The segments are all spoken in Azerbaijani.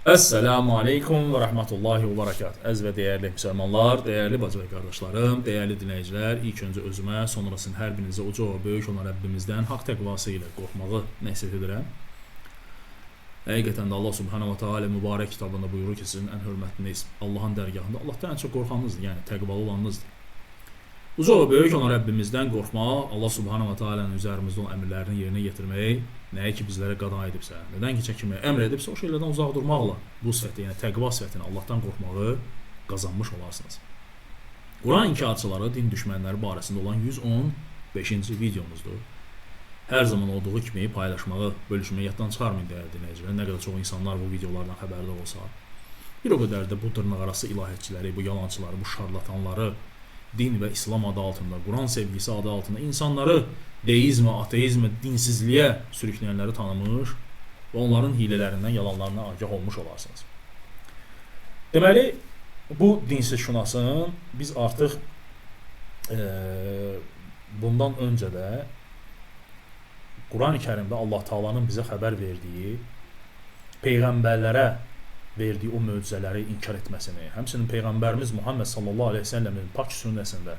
Esselamu Aleyküm və Rəhmətullahi və Bərəkət. Əziz və dəyərli müsəlmanlar, dəyərli bacı və qardaşlarım, dəyərli dinləyicilər, ilk öncə özümə, sonrasını hər birinizə uca və böyük olan Rəbbimizdən haqq təqvası ilə qorxmağı nəsihət edirəm. Həqiqətən də Allah Subhanahu va Taala mübarək kitabında buyurur ki, sizin ən hörmətliniz Allahın dərgahında Allahdan ən çox qorxanınızdır, yəni təqvalı olanınızdır. Uca və böyük olan Rəbbimizdən qorxmaq, Allah Subhanahu va Taala'nın üzərimizdə olan əmrlərini yerinə yetirmək, nəyə ki bizlərə qadağan edibsə, nədən ki çəkinməyə əmr edibsə, o şeylərdən uzaq durmaqla bu sifəti, yəni təqva sifətini, Allahdan qorxmağı qazanmış olarsınız. Quran inkarçıları, din düşmənləri barəsində olan 115-ci videomuzdur. Hər zaman olduğu kimi paylaşmağı, bölüşməyi yaddan çıxarmayın dəyərli dinləyicilər. Nə qədər çox insanlar bu videolardan xəbərdar olsa, bir o qədər də bu dırnaqarası ilahiyatçiləri, bu yalançıları, bu şarlatanları din və İslam adı altında, Quran sevgisi adı altında insanları deizmə, ateizmə, dinsizliyə sürükləyənləri tanımış və onların hilələrindən, yalanlarına agah olmuş olarsınız. Deməli, bu dinsizşünasın biz artıq bundan öncə də Quran-ı Kərimdə Allah Taala'nın bizə xəbər verdiyi, peyğəmbərlərə verdiyi o möcüzələri inkar etməsini, həmçinin Peyğəmbərimiz Muhammed sallallahu aleyhi ve sellemin pak sünnəsində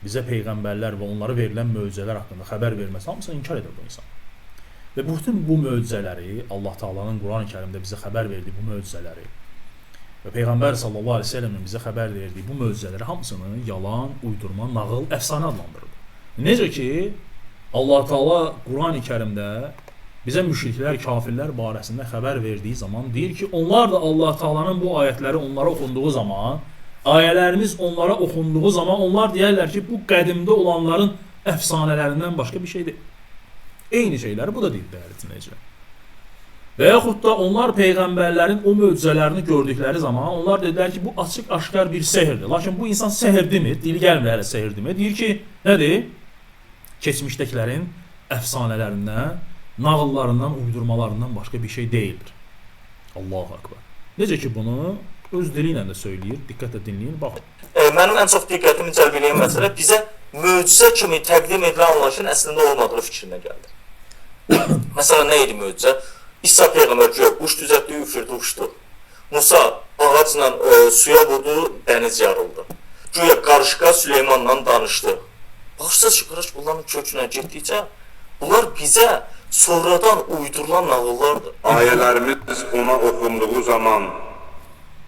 bizə peyğəmbərlər və onlara verilən möcüzələr haqqında xəbər verməsi, hamısını inkar edir bu insan. Və bütün bu möcüzələri, Allah Taala'nın Quran-ı Kərimdə bizə xəbər verdiyi bu möcüzələri və Peyğəmbər sallallahu aleyhi ve sellemin bizə xəbər verdiyi bu möcüzələri hamısını yalan, uydurma, nağıl, əfsanə adlandırır. Necə ki, Allah Taala Quran-ı Kərimdə bizə müşriklər, kafirlər barəsində xəbər verdiyi zaman deyir ki, onlar da Allah Taala'nın bu ayətləri onlara oxunduğu zaman, ayələrimiz onlara oxunduğu zaman onlar deyərlər ki, bu qədimdə olanların əfsanələrindən başqa bir şeydir. Eyni şeyləri bu da deyir dəyərli dinləyicilər. Və yaxud da onlar peyğəmbərlərin o möcüzələrini gördükləri zaman onlar dedilər ki, bu açıq-aşkar bir sehirdir. Lakin bu insan sehir demir, dili gəlmir hələ sehir demir. Deyir ki, nədir? Keçmişdəkilərin əfsanələrindən, nağıllarından, uydurmalarından başqa bir şey deyildir. Allahu Akbar. Necə ki bunu öz dili ilə də söyləyir. Diqqətlə dinləyin, baxın. Mənim ən çox diqqətimi cəlb edən məsələ bizə möcüzə kimi təqdim edilən anlayışın əslində olmadığı fikrinə gəldi. Məsələn, nə idi möcüzə? İsa peyğəmbər güya quş düzəltdi, üfürdü, uçdu. Musa ağacla suya vurdu, dəniz yarıldı. Güya qarışqa Süleymanla danışdı. Baxırsınız ki, qardaş, bunların kökünə getdikcə bunlar bizə sonradan uydurulan nağıllardır. Ayələrimiz ona oxunduğu zaman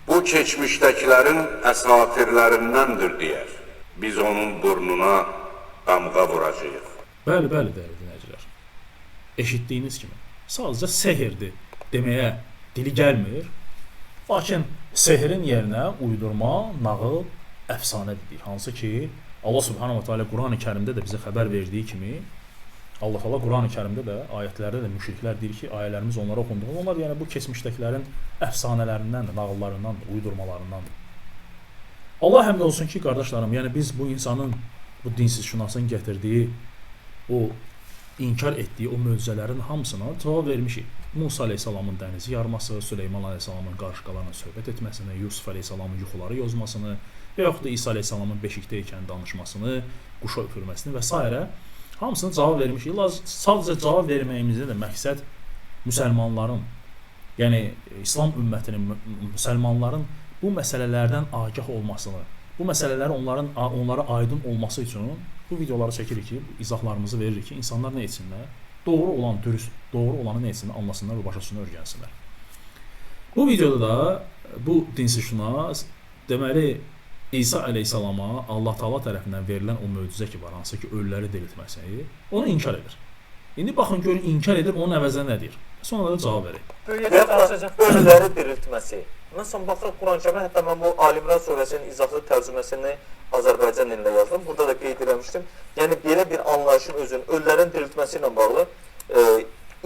bu keçmişdəkilərin əsatirlərindəndir deyər. Biz onun burnuna damğa vuracağıq. Bəli, dəyərli dinləyicilər. Eşitdiyiniz kimi, sadəcə sehirdir deməyə dili gəlmir. Lakin sehirin yerinə uydurma, nağıl, əfsanə dedik. Hansı ki, Allah Subhanahu wa Taala Quran-ı Kərimdə də bizə xəbər verdiyi kimi, Allah Taala Quran-ı Kərimdə də ayətlərdə də müşriklər deyir ki, ayələrimiz onlara oxunduğu. Onlar yəni bu keçmişdəkilərin əfsanələrindəndir, nağıllarındandır, uydurmalarındandır. Allah həmd olsun ki, qardaşlarım, yəni biz bu insanın, bu dinsizşünasın gətirdiyi, o inkar etdiyi o möcüzələrin hamısına cavab vermişik. Musa əleyhissalamın dənizi yarması, Süleyman əleyhissalamın qarışqalarla söhbət etməsini, Yusuf əleyhissalamın yuxuları yozmasını və yaxud da İsa əleyhissalamın beşikdə ikən danışmasını, quşa üfürməsini və s. hamısını cavab vermişik. Sadəcə cavab verməyimizdə də məqsəd müsəlmanların, yəni İslam ümmətinin, müsəlmanların bu məsələlərdən agah olmasını, bu məsələləri onlara aydın olması üçün bu videoları çəkirik ki, izahlarımızı veririk ki, insanlar nə etsinlər? Doğru olan, dürüst, doğru olanı nə etsinlər? Anlasınlar və başlasınlar, öyrənsinlər. Bu videoda da bu dinsizşünas deməli İsa əleyhissalama Allah Taala tərəfindən verilən o möcüzə ki var, hansı ki ölüləri diriltməsi, onu inkar edir. İndi baxın görün inkar edir, onun əvəzinə nə deyir? Sonra da cavab verir. Ölüləri diriltməsi. Məsələn, baxırıq Quran-Kərimdə, hətta mən bu Ali İmran surəsinin izahlı tərcüməsini Azərbaycan dilində yazdım. Burada da qeyd eləmişdim. Yəni belə bir anlayışın özünün ölülərin diriltməsi ilə bağlı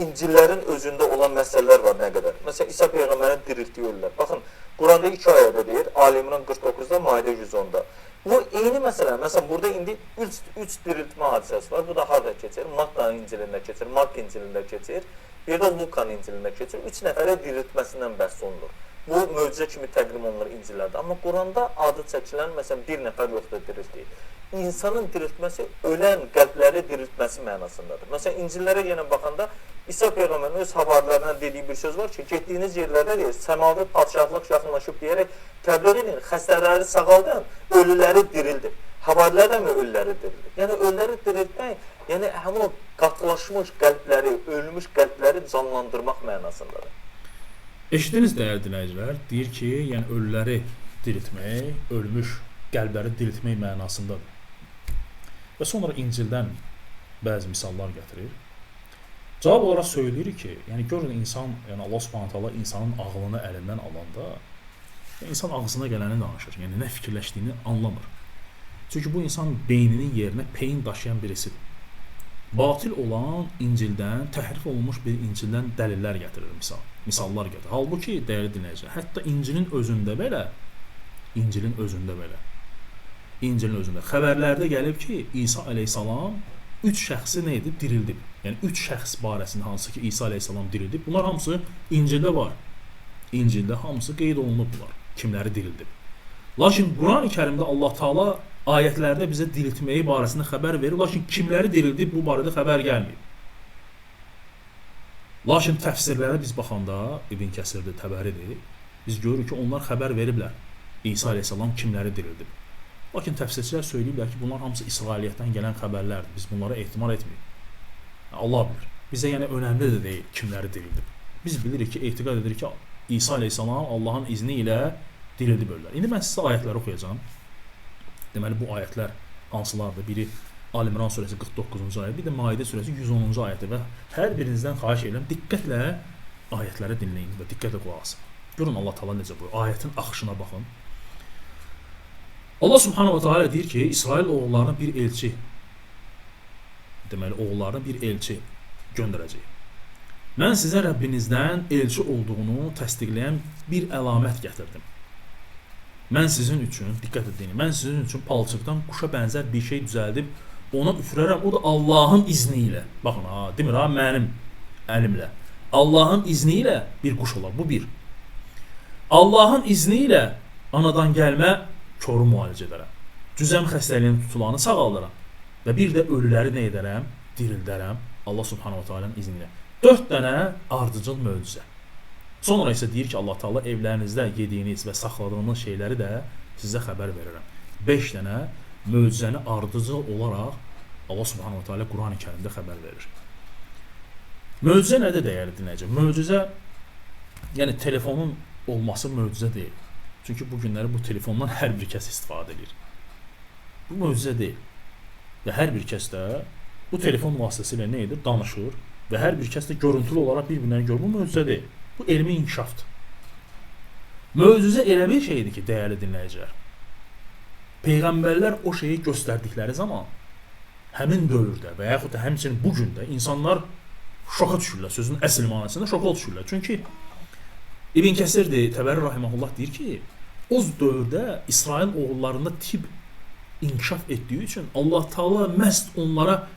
İncillərin özündə olan məsələlər var nə qədər. Məsələn, İsa peyğəmbərin diriltdiyi ölülər. Baxın, Quranda 2 ayədə deyir, Ali İmran 49-da, Maidə 110-da. Bu eyni məsələ. Məsələn, burada indi 3 diriltmə hadisəsi var. Bu da harada keçir? Matta'nın İncilində keçir, Mark İncilində keçir, bir də Lukanın İncilində keçir. 3 nəfərə diriltməsindən bəhs olunur. Bu möcüzə kimi təqdim olunur İncillərdə. Amma Quranda adı çəkilən, məsələn, bir nəfər yoxdur diriltdiyi. İnsanın diriltməsi ölən qəlbləri diriltməsi mənasındadır. Məsələn, İncillərə yenə baxanda İsa Peyğəmbərin öz havarlarına dediyi bir söz var ki, getdiyiniz yerlərdə deyir, səmavi padşahlıq yaxınlaşıb deyərək təbliğ edin, xəstələri sağaldın, ölüləri dirildin. Havarilər də mi ölüləri dirildir? Yəni ölüləri diriltmək, yəni həmin o qatılaşmış qəlbləri, ölmüş qəlbləri canlandırmaq mənasındadır. Eşitdiniz dəyərli dinləyicilər, deyir ki, yəni ölüləri diriltmək, ölmüş qəlbləri diriltmək mənasındadır. Və sonra İncildən bəzi misallar gətirir. Cavab olaraq söyləyir ki, yəni görün insan, yəni Allah Subhanahu taala insanın ağlını əlindən alanda, insan ağzına gələni danışır. Yəni nə fikirləşdiyini anlamır. Çünki bu insan beyninin yerinə peyin daşıyan birisidir. Batil olan İncildən, təhrif olunmuş bir İncildən dəlillər gətirir misallar gətirir. Halbuki dəyərli dinləyicilər, hətta İncilin özündə belə xəbərlərdə gəlib ki, İsa əleyhissalam 3 şəxsi nə edib? Dirildib. Yəni 3 şəxs barəsində hansı ki İsa əleyhissalam dirildib. Bunlar hamısı İncildə var. İncildə hamısı qeyd olunub bunlar. Kimləri dirildib. Lakin Qurani-Kərimdə Allah Taala ayətlərdə bizə diriltməyi barəsində xəbər verir. Lakin kimləri dirildib bu barədə xəbər gəlmir. Lakin təfsirlərə biz baxanda İbn Kəsirdir, Təbəridir. Biz görürük ki, onlar xəbər veriblər. İsa əleyhissalam kimləri dirildib. Lakin təfsirçilər söyləyirlər ki, bunlar hamısı İsrailiyyətdən gələn xəbərlərdir. Biz bunlara ehtimal etmirik. Allah bilir. Bizə yəni önəmli də deyil kimləri dirildib. Biz bilirik ki, etiqad edirik ki, İsa əleyhissalam Allahın izni ilə dirildib ölülər. İndi mən sizə ayətləri oxuyacağam. Deməli bu ayətlər hansılardır? Biri Ali İmran surəsi 49-cu ayət, bir də Maidə surəsi 110-cu ayətdir və hər birinizdən xahiş edirəm diqqətlə ayətləri dinləyin və diqqətlə qulaq asın. Görün Allah Taala necə buyurur. Ayətin axışına baxın. Allah Subhanahu wa Taala deyir ki, İsrail oğullarına bir elçi, deməli oğullarına bir elçi göndərəcək. Mən sizə Rəbbinizdən elçi olduğunu təsdiqləyən bir əlamət gətirdim. Mən sizin üçün, diqqət edin, mən sizin üçün palçıqdan quşa bənzər bir şey düzəldib ona üfürərəm. O da Allahın izni ilə. Baxın, demir ha, mənim əlimlə. Allahın izni ilə bir quş olar. Bu bir. Allahın izni ilə anadan gəlmə koru müalicə edərəm. Cüzəm xəstəliyinin tutulanı sağaldıram. Və bir də ölüləri nə edərəm? Dirildərəm. Allah Subhanahu wa Taala'nın izni ilə. 4 dənə ardıcıl möcüzə. Sonra isə deyir ki, Allah Taala evlərinizdə yediyiniz və saxladığınız şeyləri də sizə xəbər verirəm. 5 dənə möcüzəni ardıcıl olaraq Allah Subhanahu wa Taala Qurani-Kərimdə xəbər verir. Möcüzə nədir dəyərli dinləyicilər? Möcüzə, yəni telefonun olması möcüzə deyil. Çünki bu günləri bu telefondan hər bir kəs istifadə edir. Bu möcüzə deyil. Və hər bir kəs də bu telefon vasitəsilə nə edir? Danışır və hər bir kəs də görüntülü olaraq bir-birini görür. Bu möcüzə deyil. Bu elmi inkişafdır. Möcüzə elə bir şeydir ki, dəyərli dinləyicilər, Peyğəmbərlər o şeyi göstərdikləri zaman həmin dövrdə və yaxud da həmçinin bu gün də insanlar şoka düşürlər, sözün əsl mənasında şoka düşürlər. Çünki İbn Kəsirdir, Təbəri rahimehullah deyir ki, o dövrdə İsrail oğullarında tibb inkişaf etdiyi üçün Allah Taala məhz onlara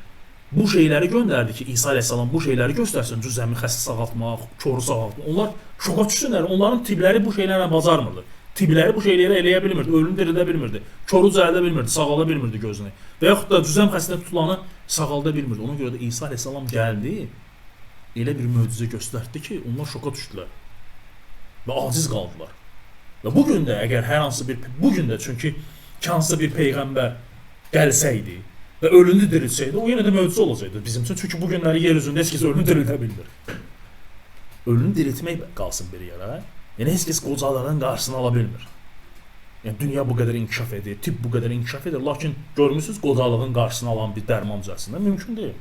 bu şeyləri göndərdi ki, İsa əleyhissalam bu şeyləri göstərsin, cüzəmi xəstə sağaltmaq, koru sağaltmaq. Onlar şoka düşsünlər, onların tibbləri bu şeylərlə bacarmırdı. Tibbləri bu şeyləri eləyə bilmirdi, ölünü diridə bilmirdi, koru düzəldə bilmirdi, sağalda bilmirdi gözünü. Və yaxud da cüzəm xəstə tutulanı sağalda bilmirdi. Ona görə də İsa əleyhissalam gəldi, elə bir möcüzə göstərdi ki, onlar şoka düşdülər və aciz qaldılar. Və bu gün də əgər hər hansı bir, bu gün də çünki hansısa bir peyğəmbər gəlsəydi və ölünü diriltsəydi, o yenə də möcüzə olacaqdı bizim üçün. Çünki bu günləri yer üzündə heç kəs ölünü dirildə bilmir. Ölünü diriltmək qalsın bir yerə. Yəni heç kəs qocalığın qarşısını ala bilmir. Yəni dünya bu qədər inkişaf edir, tibb bu qədər inkişaf edir, lakin görmüsünüz qocalığın qarşısını alan bir dərman düzəlsin mümkün deyil.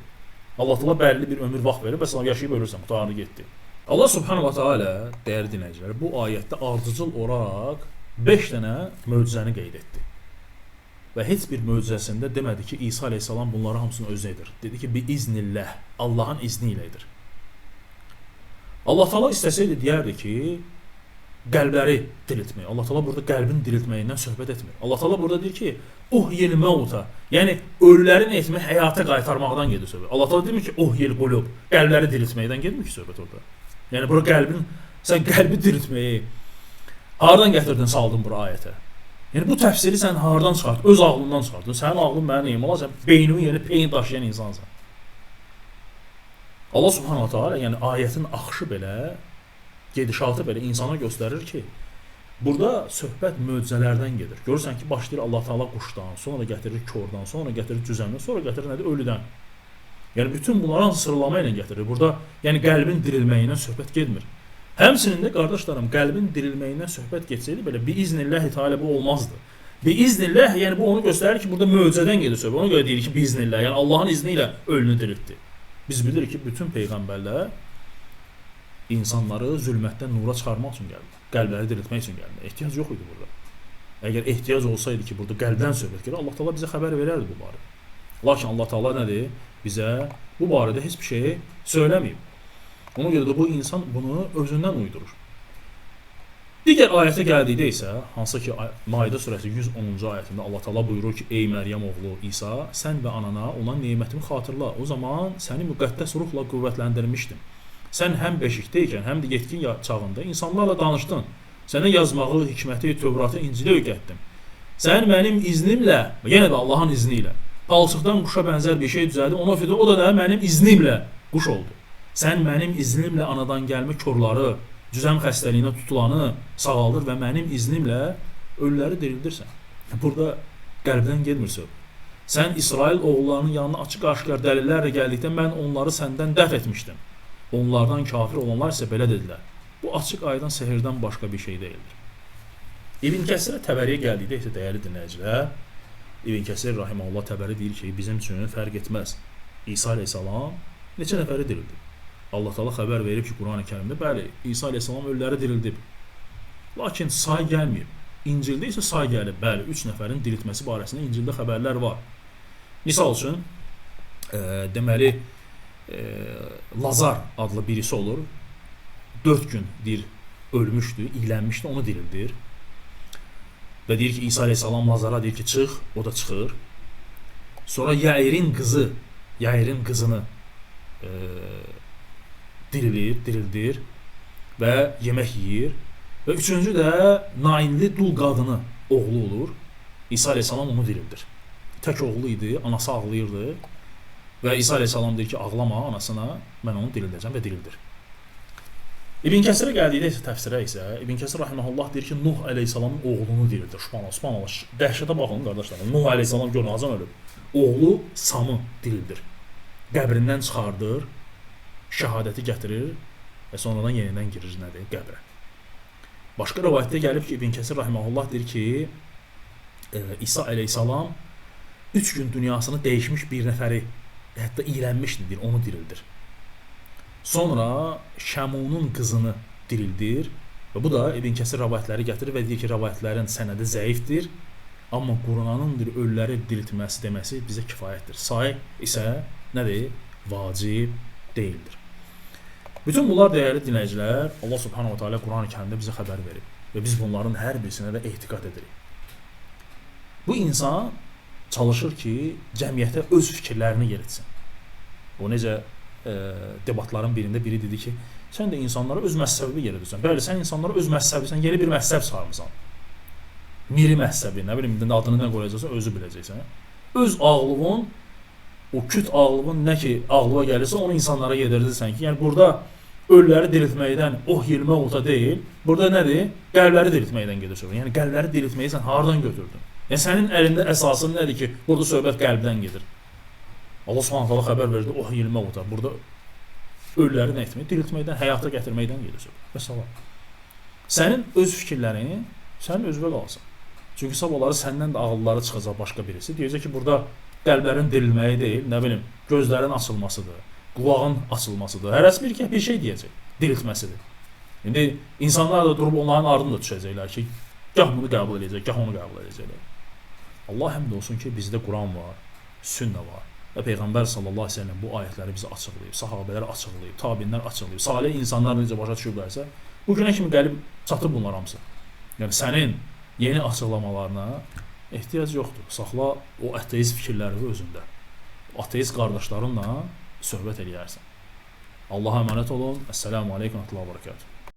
Allah Taala bəlli bir ömür vaxt verir, bəs yaşayıb ölürsən, qurtardı getdi. Allah Subhanahu wa Taala dəyərli dinləyicilər bu ayətdə ardıcıl olaraq 5 dənə möcüzəni qeyd etdi. Və heç bir möcüzəsində demədi ki, İsa əleyhissalam bunları hamısını özü edir. Dedi ki, bi iznillah, Allahın izni ilə edir. Allah Taala istəsəydi deyərdi ki, qəlbləri diriltmək. Allah Taala burada qəlbin diriltməyindən söhbət etmir. Allah Taala burada deyir ki, uhyil mauta, yəni ölüləri nə etmək, həyata qaytarmaqdan gedir söhbət. Allah Taala demir ki, uhyil qulub, qəlbləri diriltməkdən getmir ki söhbət orada. Yəni bura qəlbin, sən qəlbi diriltməyi hardan gətirdin, saldın bura ayətə? Yəni bu təfsiri sən hardan çıxartdın? Öz ağlından çıxartdın. Sənin ağlın mənim neyim ola? Sən beynimin yeri peyin daşıyan insansan. Allah Subhanahu wa Taala, yəni ayətin axışı belə, gedişatı belə insana göstərir ki, burada söhbət möcüzələrdən gedir. Görürsən ki, başlayır Allah Taala quşdan, sonra gətirir kordan, sonra gətirir cüzəmdən, sonra gətirir nədir? Ölüdən. Yəni bütün bunları sıralama ilə gətirir. Burada yəni qəlbin dirilməyindən söhbət getmir. Həmçinin də qardaşlarım, qəlbin dirilməyindən söhbət getsəydi belə biiznillah Teala bu olmazdı. Biiznillah, yəni bu onu göstərir ki, burada möcüzədən gedir söhbət. Ona görə deyirik ki, biiznillah, yəni Allahın izni ilə ölünü diriltdi. Biz bilirik ki, bütün peyğəmbərlər insanları zülmətdən nura çıxarmaq üçün gəldi. Qəlbləri diriltmək üçün gəldi. Ehtiyac yox idi burada. Əgər ehtiyac olsaydı ki, burada qəlbdən söhbət gedir, Allah Taala bizə xəbər verərdi bu barədə. Lakin Allah Taala nədir? Bizə bu barədə heç bir şey söyləməyib. Ona görə də bu insan bunu özündən uydurur. Digər ayətə gəldikdə isə, hansı ki Maidə surəsi 110-cu ayətində Allah Taala buyurur ki, ey Məryəm oğlu İsa, sən və anana olan nemətimi xatırla. O zaman səni müqəddəs ruhla qüvvətləndirmişdim. Sən həm beşikdəykən, həm də yetkin çağında insanlarla danışdın. Sənə yazmağı, hikməti, Tövratı, İncili öyrətdim. Sən mənim iznimlə, yenə də Allahın izni ilə palçıqdan quşa bənzər bir şey düzəldi. O da mənim iznimlə quş oldu. Sən mənim iznimlə anadan gəlmə korları, cüzəm xəstəliyinə tutulanı sağaldır və mənim iznimlə ölüləri dirildirsən. Burada qəlbdən getmir söz. Sən İsrail oğullarının yanına açıq-aşkar dəlillərlə gəldikdə mən onları səndən dəf etmişdim. Onlardan kafir olanlar isə belə dedilər. Bu açıq aydın sehirdən başqa bir şey deyildir. İbn Kəsirə Təbəriyə gəldikdə isə dəyərli dinləyicilər, İbn Kəsir rahimehullah Təbəri deyir ki, bizim üçün fərq etməz. İsa əleyhissalam neçə nəfəri dirildi? Allah Taala xəbər verib ki, Qurani-Kərimdə bəli, İsa əleyhissalam ölüləri dirildib. Lakin say gəlmir. İncildə isə say gəlib. Bəli, 3 nəfərin diriltməsi barəsində İncildə xəbərlər var. Misal üçün, deməli, Lazar adlı birisi olur. 4 gün deyir, ölmüşdü, iylənmişdi, onu dirildir. Və deyir ki, İsa əleyhissalam Lazara deyir ki, çıx, o da çıxır. Sonra Yairin qızını dirildir və yemək yeyir. Və üçüncü də Nainli dul qadını oğlu olur. İsa əleyhissalam onu dirildir. Tək oğlu idi, anası ağlayırdı. Və İsa əleyhissalam deyir ki, ağlama anasına, mən onu dirildəcəm və dirildir. İbn Kəsirə gəldikdə isə təfsirə isə İbn Kəsir rahimehullah deyir ki, Nuh əleyhissalamın oğlunu dirildir. Subhanallah. Dəhşətə baxın qardaşlar. Nuh əleyhissalam görün azan ölüb. Oğlu Samı dirildir. Qəbrindən çıxardır, şəhadəti gətirir və sonradan yenidən girir nədir? Qəbrə. Başqa rivayətdə gəlib ki, İbn Kəsir rahimehullah deyir ki, İsa əleyhissalam 3 gün dünyasını dəyişmiş bir nəfəri, hətta iylənmişdir, deyir, onu dirildir. Sonra Şəmunun qızını dirildir və bu da İbn Kəsir rivayətləri gətirir və deyir ki, rivayətlərin sənədi zəifdir, amma Quranın ölüləri diriltməsi deməsi bizə kifayətdir. Say isə nədir? Vacib deyildir. Bütün bunlar dəyərli dinləyicilər, Allah Subhanahu wa Taala Qurani-Kərimdə bizə xəbər verib və biz bunların hər birisinə də etiqad edirik. Bu insan çalışır ki, cəmiyyətə öz fikirlərini yeritsin. O necə debatların birində biri dedi ki, sən də insanlara öz məzhəbini yeridirsən. Bəli, sən insanlara öz məzhəbisən, yeni bir məzhəb sarmısan. Miri məzhəbi, nə bilim, adını nə qoyacaqsan, özü biləcəksən. Öz ağlığın, o küt ağlığın nə ki ağlığa gəlirsə, onu insanlara yedirdirsən ki, yəni burada ölüləri diriltməkdən hilmə olta deyil, burada nədir? Qəlbləri diriltməkdən gedir söhbət. Yəni qəlbləri diriltməyi sən hardan götürdün? Yəni sənin əlində əsasın nədir ki, burada söhbət qəlbdən gedir? Allah Subhanahu taala xəbər verdi, hilmə olta. Burada ölüləri nə etmək? Diriltməkdən, həyata gətirməkdən gedir söhbət. Məsələn, sənin öz fikirlərin sənin özünə qalsın. Çünki sabahları səndən də ağılları çıxacaq başqa birisi. Deyəcək ki, burada qəlblərin dirilməyi deyil, nə bilim, gözlərin açılmasıdır, qulağın açılmasıdır. Hərəsi bir şey deyəcək, diriltməsidir. İndi insanlar da durub onların ardında düşəcəklər ki, gah bunu qəbul edəcək, gah onu qəbul edəcəklər. Allah həmd olsun ki, bizdə Quran var, sünnə var. Və Peyğəmbər sallallahu əleyhi və səlləm bu ayətləri bizə açıqlayıb, sahabelər açıqlayıb, təbiinlər açıqlayıb, salih insanlar necə başa düşüblərsə, bu günə kimi gəlib çatıb bunlar hamısı. Yəni sənin yeni açıqlamalarına ehtiyac yoxdur. Saxla o ateist fikirləri özündə. Ateist qardaşlarınla söhbət eləyərsən. Allaha əmanət olun. Əssalamu alaykum və rəhmətullah və bərəkətuh.